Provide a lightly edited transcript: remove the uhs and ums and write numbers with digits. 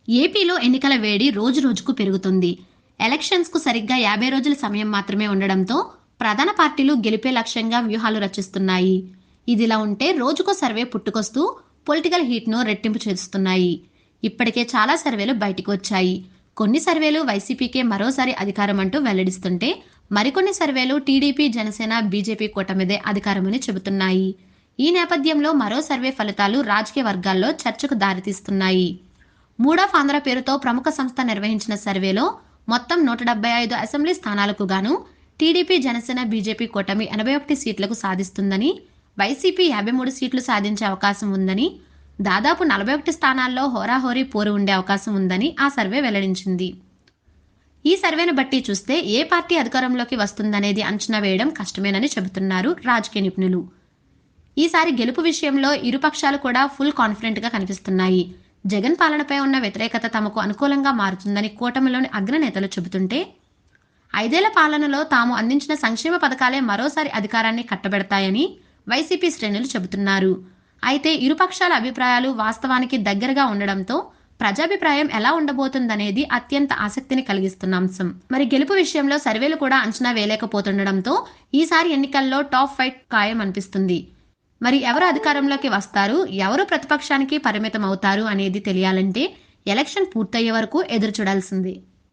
ఏపీలో ఎన్నికల వేడి రోజు రోజుకు పెరుగుతుంది. ఎలక్షన్స్‌కు సరిగ్గా 50 రోజుల సమయం మాత్రమే ఉండడంతో ప్రధాన పార్టీలు గెలిపే లక్ష్యంగా వ్యూహాలు రచిస్తున్నాయి. ఇదిలా ఉంటే రోజుకో సర్వే పుట్టుకొస్తూ పొలిటికల్ హీట్‌ను రెట్టింపు చేస్తున్నాయి. ఇప్పటికే చాలా సర్వేలు బయటికి వచ్చాయి. కొన్ని సర్వేలు వైసీపీకే మరోసారి అధికారం అంటూ వెల్లడిస్తుంటే, మరికొన్ని సర్వేలు టీడీపీ, జనసేన, బీజేపీ కూటమిదే అధికారమని చెబుతున్నాయి. ఈ నేపథ్యంలో మరో సర్వే ఫలితాలు రాజకీయ వర్గాల్లో చర్చకు దారితీస్తున్నాయి. మూడ్ ఆఫ్ ఆంధ్ర పేరుతో ప్రముఖ సంస్థ నిర్వహించిన సర్వేలో మొత్తం 175 అసెంబ్లీ స్థానాలకు గాను టీడీపీ, జనసేన, బీజేపీ కూటమి 81 సీట్లకు సాధిస్తుందని, వైసీపీ 53 సీట్లు సాధించే అవకాశం ఉందని, దాదాపు 41 స్థానాల్లో హోరాహోరీ పోరు ఉండే అవకాశం ఉందని ఆ సర్వే వెల్లడించింది. ఈ సర్వేను బట్టి చూస్తే ఏ పార్టీ అధికారంలోకి వస్తుందనేది అంచనా వేయడం కష్టమేనని చెబుతున్నారు రాజకీయ నిపుణులు. ఈసారి గెలుపు విషయంలో ఇరు పక్షాలు కూడా ఫుల్ కాన్ఫిడెంట్ గా కనిపిస్తున్నాయి. జగన్ పాలనపై ఉన్న వ్యతిరేకత తమకు అనుకూలంగా మారుతుందని కూటమిలోని అగ్రనేతలు చెబుతుంటే, 5 ఏళ్ల పాలనలో తాము అందించిన సంక్షేమ పథకాలే మరోసారి అధికారాన్ని కట్టబెడతాయని వైసీపీ శ్రేణులు చెబుతున్నారు. అయితే ఇరు పక్షాల అభిప్రాయాలు వాస్తవానికి దగ్గరగా ఉండడంతో ప్రజాభిప్రాయం ఎలా ఉండబోతుందనేది అత్యంత ఆసక్తిని కలిగిస్తున్న అంశం. మరి గెలుపు విషయంలో సర్వేలు కూడా అంచనా వేయలేకపోతుండడంతో ఈసారి ఎన్నికల్లో టాప్ ఫైట్ ఖాయం అనిపిస్తుంది. మరి ఎవరు అధికారంలోకి వస్తారు, ఎవరు ప్రతిపక్షానికి పరిమితం అవుతారు అనేది తెలియాలంటే ఎలక్షన్ పూర్తయ్యే వరకు ఎదురు చూడాల్సిందే.